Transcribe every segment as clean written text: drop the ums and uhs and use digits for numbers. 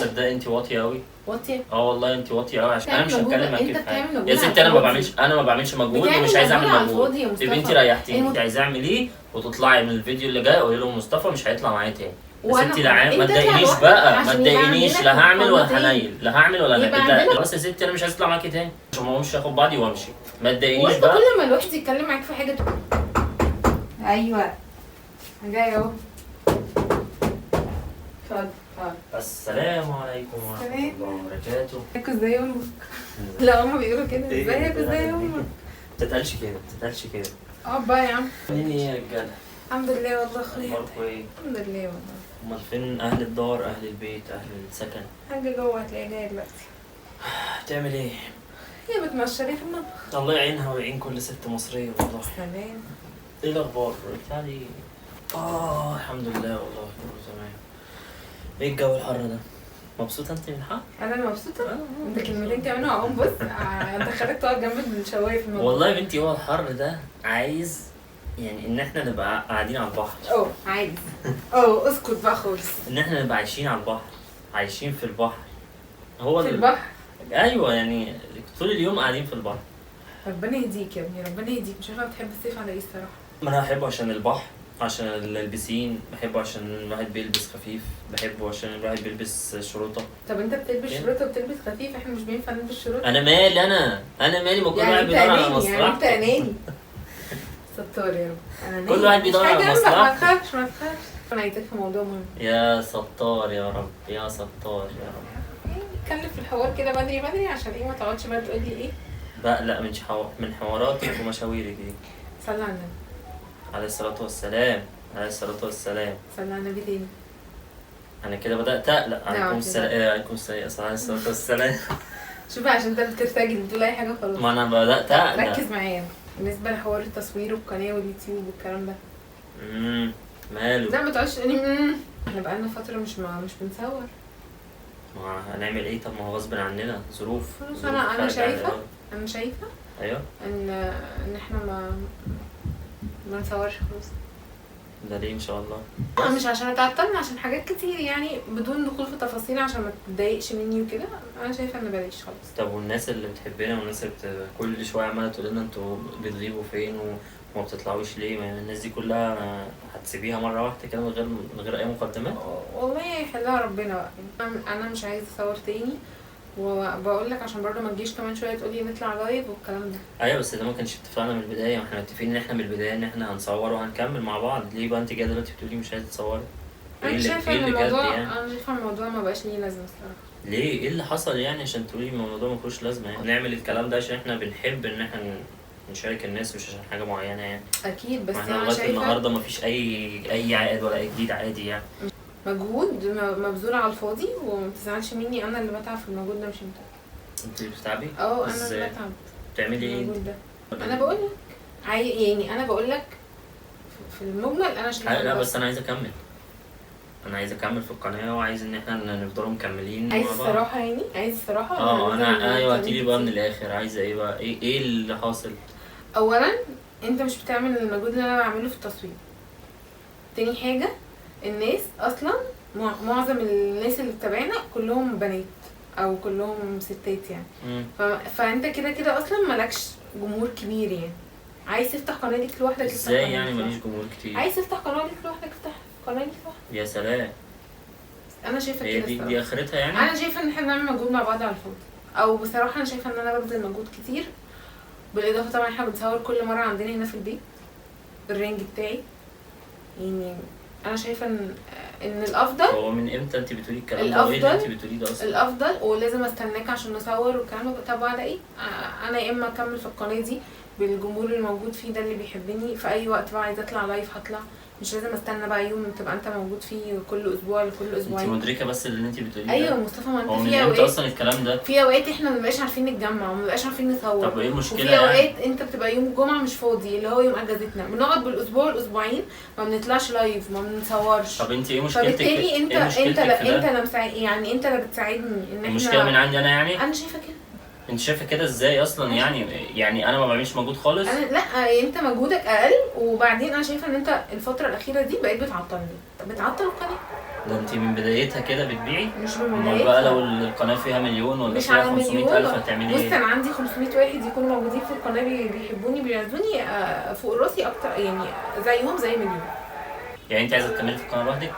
تصدقي انت واطيه قوي. واطيه؟ والله انت واطيه قوي عشان انا مش هتكلم معاكي في حاجه يا ستي. ستي. انا ما بعملش مجهود ومش عايز اعمل مجهود يا بنتي. ريحتيني. انت عايزه اعمل ايه وتطلعي من الفيديو اللي جاي قولي له مصطفى مش هيطلع معايا تاني. بس انت ما تضايقنيش بقى، ما تضايقنيش. لا هعمل ولا هنيل، لا هعمل ولا هنيل. بس يا ستي انا مش عايز اطلع معاكي تاني عشان ما اقومش اخد بعضي وامشي. ما تضايقنيش بقى. كل ما الواحد يتكلم معاك في حاجه ايوه جاي اهو. اتفضل. السلام عليكم ورحمه الله وبركاته. ازيك ازاي امك؟ لا هما بيقولوا كده ازيك ازاي امك؟ ما تتقالش كده. بقى يا عم. منين ايه يا رجاله؟ الحمد لله والله اخويا. اخباركم ايه؟ الحمد لله والله. امال فين اهل الدار، اهل البيت، اهل السكن؟ حاجه جوه هتلاقيها جايه دلوقتي. بتعمل ايه؟ هي بتمشي في المطبخ. الله يعينها ويعين كل ست مصريه والله. سلام. ايه الاخبار؟ بتاعي الحمد لله والله كله تمام. ايه الجو الحر ده؟ مبسوطه انت من الحر؟ انا مبسوطه. انت كلمتين كمان اهو. بص انت خليك تقعد جنب الشوايه في المطبخ. والله يا بنتي هو الحر ده عايز يعني ان احنا نبقى قاعدين على البحر. عادي. اسكت بقى خالص. ان احنا نبقى عايشين على البحر، عايشين في البحر. هو في البحر؟ ايوه يعني طول اليوم قاعدين في البحر. ربنا يهديك يا ابني، ربنا يهديك. مش عارفه بتحب الصيف على ايه الصراحه. ما انا بحبه عشان البحر، عشان البسين، بحبه عشان الواحد بيلبس خفيف، بحبه عشان الواحد بيلبس شروطه. طب انت بتلبس شروطه وبتلبس خفيف، احنا مش بينفع نلبس شروطه. انا مالي ما كل واحد بيدور على مصلحته. يعني انت اناني. ستار يا رب. كل واحد بيدور على مصلحته. ما تخافش انا عايزك في موضوع مهم. يا ستار يا رب، يا ستار يا رب. نتكلم في الحوار كده بدري عشان ايه ما تقعدش بقى تقول لي ايه. لا من حواراتك ومشاويرك دي. صلى على النبي عليه الصلاة والسلام. صلى على النبي تاني. انا كده بدأت اقلق. عليكم السلام. عليكم السلام. عليه الصلاة والسلام. شوف عشان انت بترتجل بتقول اي حاجه خلاص. ما انا بدأت اقلق. ركز معايا بالنسبه لحوار التصوير والقناه واليوتيوب والكلام ده. ماله؟ لا ما تقعدش احنا بقالنا فتره مش بنصور. ما هنعمل ايه؟ طب ما هو غصب عننا، ظروف. انا شايفه ايوه ان احنا ما نصورش خلاص. ده ليه ان شاء الله؟ مش عشان اتعطلنا، عشان حاجات كتير يعني بدون دخول في تفاصيل عشان ما تضايقش مني وكده. انا شايفه ان بلاش خالص. طب والناس اللي بتحبنا والناس اللي كل شويه عماله تقول لنا انتوا بتغيبوا فين وما بتطلعوش ليه؟ ما الناس دي كلها هتسيبيها مره واحده كده من غير اي مقدمات؟ والله يخليها ربنا بقى. انا مش عايزه اصور تاني، وبقول لك عشان برضه ما تجيش كمان شويه تقولي نطلع لايف والكلام ده. ايوه بس ده ما كانش اتفقنا من البدايه. ما احنا متفقين ان احنا من البدايه ان احنا هنصور وهنكمل مع بعض. ليه بقى انت جايه دلوقتي بتقولي مش عايزه تصوري؟ انا شايفه ان الموضوع ما بقاش ليه لازمه الصراحه. ليه؟ ايه اللي حصل يعني عشان تقولي الموضوع ما فيهوش لازمه؟ يعني نعمل الكلام ده عشان احنا بنحب ان احنا نشارك الناس، مش عشان حاجه معينه يعني. اكيد بس احنا لغايه النهارده ما فيش اي عائد ولا اي جديد عادي يعني. مجهود مبذول على الفاضي، وما تزعلش مني. انا اللي بتعب في المجهود ده مش انت. انت اللي بتتعبي؟ انا اللي بتعب. بتعملي ايه انت؟ انا بقول لك يعني انا بقول لك في المجمل انا شايفه. لا بس انا عايز اكمل في القناه، وعايز ان احنا نفضلوا مكملين. عايز الصراحه يعني انا ايوه هاتي لي بقى من الاخر. عايزه ايه بقى؟ ايه اللي حاصل؟ اولا انت مش بتعمل المجهود اللي انا بعمله في التصوير. تاني حاجه الناس اصلا معظم الناس اللي بتابعنا كلهم بنات او كلهم ستات يعني. فانت كده اصلا مالكش جمهور كبير يعني. عايز تفتح قناه ليك لوحدك. ازاي يعني ماليش جمهور كتير؟ عايز تفتح قناه ليك لوحدك، افتح قناه ليك لوحدك. يا سلام. انا شايفه كده. دي اخرتها يعني. انا شايفه ان احنا بنعمل مجهود مع بعض على الفاضي، او بصراحه انا شايفه ان انا ببذل مجهود كتير. بالاضافه طبعا احنا بنصور كل مره عندنا هنا في البيت بالرينج بتاعي. يعني انا شايفه ان الافضل. هو من امتى انت بتقولي الكلام ده؟ وايه اللي انت بتقوليه ده اصلا؟ الافضل ولازم استناك عشان نصور والكلام ده. طب على ايه؟ انا يا اما اكمل في القناه دي بالجمهور الموجود فيه ده اللي بيحبني في اي وقت بقى عايزه اطلع لايف هطلع. مش لازم استنى بقى يوم تبقى انت موجود فيه كل اسبوع لكل اسبوعين. انت مدركه بس اللي انت بتقوليه؟ ايوه مصطفى، ما انت في اوقات اصلا الكلام ده في اوقات احنا ما بنبقاش عارفين نتجمع وما بنبقاش عارفين نصور. طب ايه المشكله؟ وفي اوقات انت بتبقى يوم الجمعه مش فاضي اللي هو يوم اجازتنا، بنقعد بالاسبوع والاسبوعين ما بنطلعش لايف ما بنصورش. طب انت ايه مشكلتك؟ فبالتالي انت يعني انت اللي بتساعدني ان احنا. المشكله من عندي انا يعني؟ انا شايفه كده. انت شايفه كده ازاي اصلا؟ يعني انا ما بعملش مجهود خالص. لا انت مجهودك اقل. وبعدين انا شايفه ان انت الفتره الاخيره دي بقيت بتعطل القناه ده انت من بدايتها كده بتبيعي؟ مش من امال بدايتها بقى لو القناه فيها مليون ولا مش فيها على 500,000 هتعملي بص ايه؟ انا عندي 500 واحد يكونوا موجودين في القناه بيحبوني بيعزوني فوق راسي اكتر، يعني زيهم زي مليون. يعني انت عايزه تكملي في القناه لوحدك؟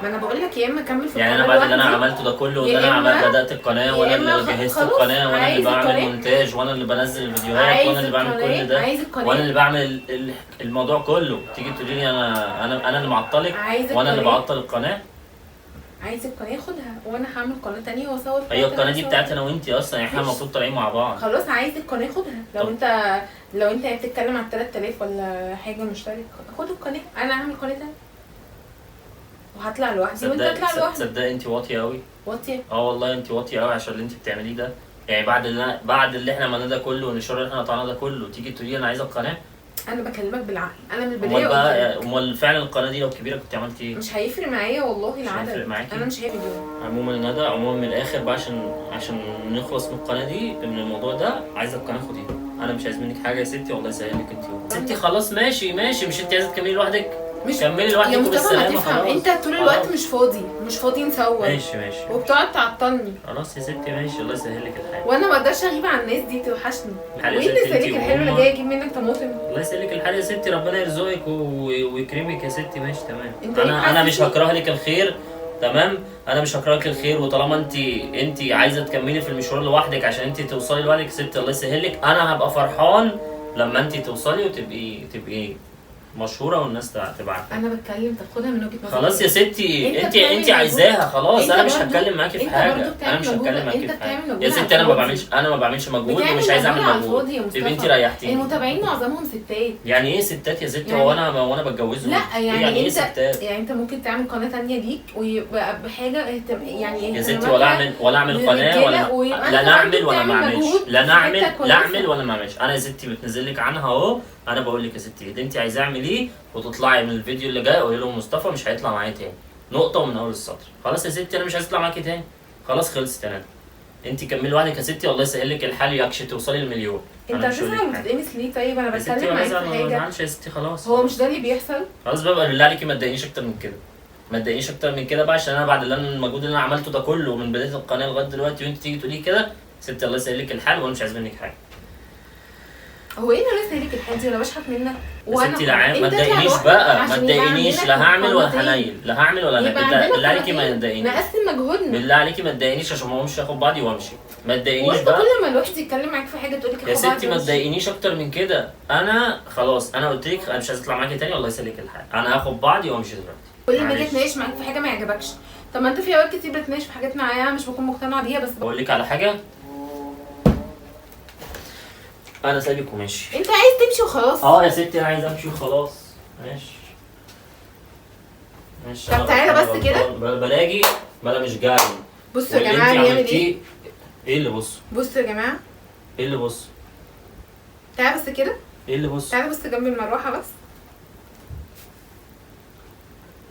ما انا بقول لك يا اما اكمل في يعني القناه انا بعد اللي انا لوحدي، عملته ده كله يا وان انا إما- بدات القناه وانا يا إما اللي جهزت خلاص القناه وانا اللي عايز بعمل القناة. مونتاج وانا اللي بنزل الفيديوهات عايز وانا اللي بعمل كل ده عايز القناه وانا اللي بعمل الموضوع كله، تيجي تقولي لي انا اللي معطلك عايز وانا اللي القناة. بعطل القناه؟ عايز القناه خدها وانا هعمل قناه تانية واصور هي القناه دي بتاعتي انا وانتي اصلا، يعني احنا ماشي. المفروض طالعين مع بعض. خلاص عايز القناه خدها. طب. لو انت بتتكلم عن 3000 ولا حاجه مشترك، خد القناه، انا هعمل قناه تانية وهطلع لوحدي وانت هتطلع لوحدك. تصدقي انت واطيه قوي. واطيه؟ والله انت واطيه قوي عشان اللي انت بتعمليه ده. يعني بعد اللي احنا عملناه ده كله والنشار اللي احنا طلعناه ده كله تيجي تقولي انا عايزه القناه؟ انا بكلمك بالعقل، انا من البدايه امال بقى قلت لك. امال فعلا القناه دي لو كبيره كنت عملتي ايه؟ مش هيفرق معايا والله العدد. هيفرق معاكي؟ انا مش هيفرق اليوم. عموما ندى، عموما من الاخر بقى عشان نخلص من القناه دي، من الموضوع ده، عايزه القناه خديها. انا مش عايز منك حاجه يا ستي، والله يسهلك انت. ستي خلاص ماشي مش انت عايزه تكملي لوحدك؟ مش كملي لوحدك يا مصطفى ما وبالسلامه تفهم، خلاص. انت طول الوقت مش فاضي نصور. ماشي وبتقعد تعطلني. خلاص يا ستي ماشي، الله يسهل لك الحال. وانا ما اقدرش اغيب عن الناس دي، توحشني. الحال يا وايه اللي ستي سالك انت الحلو اللي وهما. جاي اجيب منك طماطم؟ الله يسهلك الحال يا ستي، ربنا يرزقك ويكرمك يا ستي. ماشي تمام. انت انا مش هكره لك الخير، تمام. انا مش هكره لك الخير، وطالما انت عايزه تكملي في المشوار لوحدك عشان انت توصلي لوحدك يا ستي، الله يسهل لك. انا هبقى فرحان لما انت توصلي وتبقي مشهوره والناس تبقى عارفه. انا بتكلم تاخدها من وجهه نظرك. خلاص يا ستي، انت انت عايزاها خلاص. انت انا مش برضو- هتكلم معاكي في انت حاجه. برضو بتعمل انا مش هتكلم مجهود. معاكي انت في حاجه بتعمل يا مجهود ستي. على انا ما بعملش مجهود بتعمل ومش عايز اعمل مجهود على مجهود. الفاضي يا مصطفى. يبقى انت ريحتيني. المتابعين معظمهم ستات. يعني ايه ستات يا ستي؟ يعني وانا بتجوزهم؟ لا يعني يعني ايه انت ستات؟ يعني انت ممكن تعمل قناه تانية ليك ويبقى بحاجه يعني يا ستي ولا اعمل قناه ولا لا نعمل ولا ما اعملش. لا اعمل ولا ما اعملش. انا يا ستي بتنزل لك عنها اهو. انا بقول لك يا ستي اللي انت عايزاه اعمليه، وتطلعي من الفيديو اللي جاي قولي لهم مصطفى مش هيطلع معايا تاني، نقطه ومن اول السطر. خلاص يا ستي انا مش عايز اطلع معاكي تاني، خلاص خلصت. انا انت كملي لوحدك يا ستي، الله يسهل لك الحال يكش توصلي للمليون. انت هتزعل وتتقمص ليه؟ طيب انا يا ستي بتكلم ما معاك في ازعل ما حاجه. ازعلش يا ستي خلاص. هو مش ده اللي بيحصل؟ خلاص بقى بالله عليكي ما تضايقنيش اكتر من كده. ما تضايقنيش اكتر من كده بقى، عشان انا بعد المجهود اللي انا عملته ده كله من بدايه القناه لغايه دلوقتي وانت تيجي تقولي كده، ستي الله يسهل لك الحال وانا مش عايز منك حاجه. هو ايه اللي لسه ليك الحال دي؟ ولا بشحت منك؟ يا ستي ما تضايقنيش بقى، ما تضايقنيش. لا هعمل ولا هنيل، لا هعمل ولا هنيل. بالله عليكي ما تضايقنيش. نقسم مجهودنا. بالله عليكي ما تضايقنيش عشان ما اقومش اخد بعضي وامشي. ما تضايقنيش وانت بقى. كل ما الواحد يتكلم معاك في حاجه تقول لك يا ستي ما تضايقنيش اكتر من كده. انا خلاص انا قلت لك انا مش عايز اطلع معاكي تاني، والله يسلك الحال. انا هاخد بعضي وامشي دلوقتي. كل ما اجي اتناقش معاك في حاجه ما يعجبكش. طب ما انت في اوقات كتير بتناقش في حاجات معايا مش بكون مقتنعه بيها. بس بقول لك على حاجه، انا سايبك وماشي. انت عايز تمشي وخلاص. يا ستي انا عايز امشي وخلاص. ماشي. طب تعالى بس كده. بلا مش جاي. بصوا يا جماعه بيعمل ايه؟ ايه اللي بص؟ بصوا يا جماعه. ايه اللي بص؟ تعالى بس كده. ايه اللي بص؟ تعالى بس جنب المروحه بس.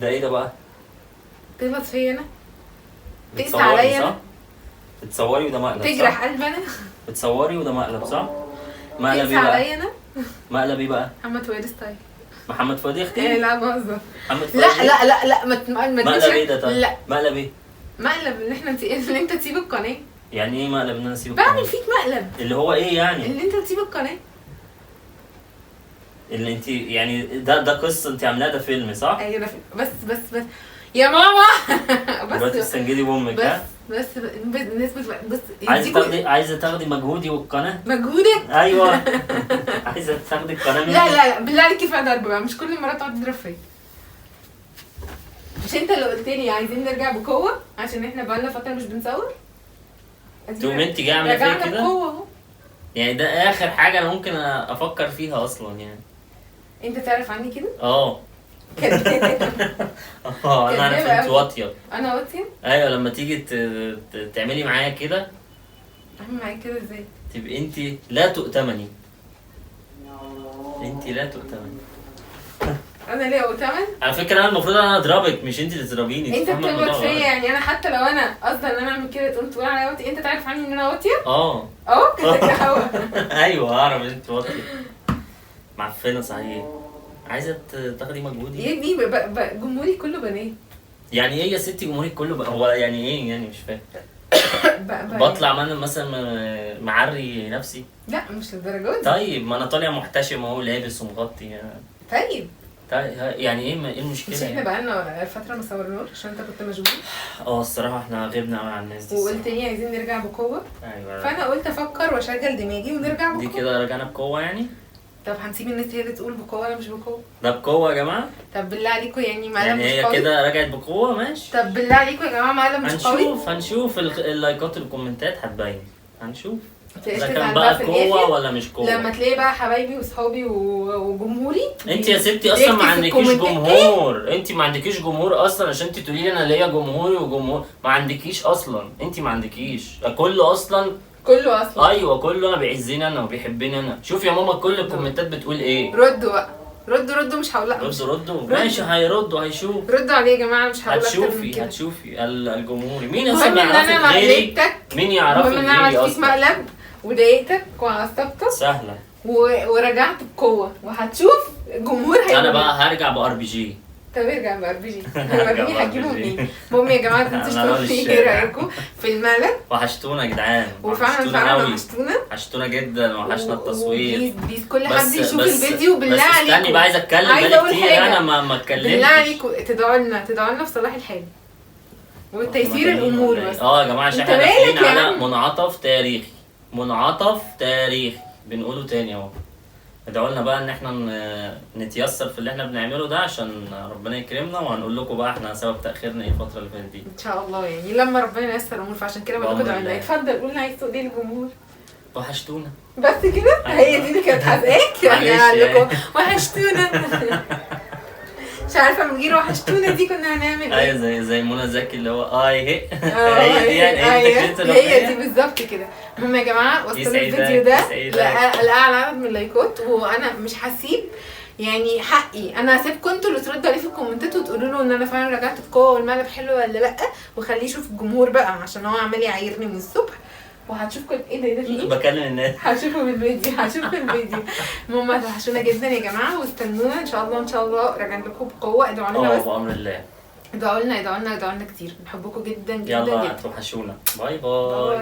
ده ايه ده بقى؟ تغلط فيا انا؟ تقسى بتصوري عليا صح؟ انا؟ بتصوري وده مقلب صح؟ تجرح قلبي انا؟ بتصوري وده مقلب صح؟ مقلب تقسى ايه بقى؟ عليا انا؟ مقلب ايه بقى؟ محمد فؤاد ستايل. محمد فؤاد يا اختي؟ لا بهزر. محمد فؤاد لا ما مقلب ايه ده طيب؟ لا مقلب ايه؟ مقلب اللي انت تسيب القناه. يعني ايه مقلب ان انا اسيب بعمل القناة؟ فيك مقلب. اللي هو ايه يعني؟ اللي انت تسيب القناه. اللي انت يعني ده قصه انت عاملاها، ده فيلم صح؟ ايوه انا بس يا ماما. دلوقتي تستنجدي بامك ها؟ بس بس عايزه تاخدي مجهودي والقناه؟ مجهودك. ايوه. عايزه تاخدي القناه مني؟ لا بالله عليك كفايه ضرب بقى، مش كل مره تقعد تضرب فيا. مش انت اللي قلت لي عايزين نرجع بقوه عشان احنا بقالنا فتره مش بنصور؟ تقوم انت جايه عامله فيا كده؟ بقوه اهو. يعني ده اخر حاجه انا ممكن افكر فيها اصلا يعني. انت تعرف عني كده؟ انا عارف انت واطيه. انا واطيه؟ ايوه لما تيجي تعملي معايا كده. اعمل معاك كده ازاي؟ تبقي انت لا تؤتمني. انت لا تؤتمني. انا ليه اؤتمن؟ على فكره انا المفروض انا اضربك مش انت اللي تضربيني. انت بتغلط فيا يعني. انا حتى لو انا قصدي ان انا اعمل كده تقوم تقول عليا واطيه. انت تعرف عني ان انا واطيه؟ كده ايوه اعرف ان انت واطيه. معفنه صحيح. عايزه تاخدي مجهودي؟ يا ابني جمهوري كله بنات. يعني ايه يا ستي جمهورك كله بقى؟ هو يعني ايه يعني؟ مش فاهم. بطلع انا مثلا معري نفسي؟ لا مش للدرجه دي. طيب ما انا طالع محتشم اهو لابس ومغطي يعني. طيب يعني ايه المشكله؟ مش احنا بقالنا فتره ما صورناش عشان انت كنت مشغول. الصراحه احنا غبنا قوي عن الناس دي. وقلت لي عايزين نرجع بقوه. ايوه. فانا قلت افكر واشغل دماغي ونرجع بقوه. دي كده رجعنا بقوه يعني؟ طب هنسيب الناس هي اللي تقول بقوه ولا مش بقوه؟ ده بقوه يا جماعه. طب بالله عليكم يعني يعني هي كده رجعت بقوه ماشي. طب بالله عليكم يا جماعه معلم مش قوي. هنشوف اللايكات والكومنتات هتبين. هنشوف اذا كان بقى قوه ولا مش قوه. لما تلاقي بقى حبايبي وصحابي وجمهوري. انت يا ستي اصلا ما عندكيش جمهور. انت ما عندكيش جمهور اصلا عشان انت تقولي لي انا ليا جمهوري وجمهور. ما عندكيش اصلا. انت ما عندكيش. كله اصلا ايوه كله انا بيعزني انا وبيحبني انا. شوف يا ماما كل الكومنتات بتقول ايه. ردوا بقى. ردوا مش هقول لا. ردوا ماشي. هيردوا هيشوف. ردوا عليه يا جماعه مش هقول لك. هتشوفي الجمهور مين اصلا يعرفك غيري؟ مين يعرفك غيري اصلا؟ مقلب وضايقتك وعصبتك سهله ورجعت بقوه وهتشوف الجمهور انا بقى هرجع بار بي جي. طب ارجع بار بي جي. وريني هتجيبوا منين. المهم يا جماعه ما تنسوش تقولوا لي ايه رايكم في المقلب. وحشتونا يا جدعان. وفعلا وحشتونا جدا. وحشنا التصوير. بليز كل حد يشوف الفيديو بالله عليكم. استني بقى عايز اتكلم بقالي كتير. انا ما اتكلمتش. بالله عليكم تدعوا لنا في صلاح الحال وتيسير الامور بس. يا جماعه عشان احنا داخلين على منعطف تاريخي بنقوله تاني اهو. ادعوا لنا بقى ان احنا نتيسر في اللي احنا بنعمله ده عشان ربنا يكرمنا. وهنقول لكم بقى احنا سبب تاخيرنا ايه الفتره اللي فاتت دي ان شاء الله يعني لما ربنا ييسر الامور. فعشان كده بقول لكم ادعوا لنا. اتفضل قول لنا عايز تقول ايه للجمهور. وحشتونا بس كده. هي دي اللي كانت حزقاك يعني لكم وحشتونا. مش عارفه من غير وحشتونا دي كنا هنعمل ايه. ايوه زي منى زكي اللي هو هي دي يعني هي دي بالظبط كده. المهم يا جماعه وصلوا الفيديو ده لاعلى عدد من اللايكات. وانا مش هسيب يعني حقي. انا هسيبكم انتوا اللي تردوا عليه في الكومنتات وتقولوا له ان انا فعلا رجعت بقوه والمقلب حلو ولا لا. وخليه يشوف الجمهور بقى عشان هو عمال يعايرني من الصبح. وهتشوفكم ايه ده في ايه؟ بكلم الناس. هشوفوا بالفيديو. المهم هتوحشونا جدا يا جماعه واستنونا ان شاء الله راجعين لكم بقوه. ادعوا لنا بس بامر الله. ادعوا لنا كتير. بنحبكم جدا جدا يلا توحشونا. باي باي.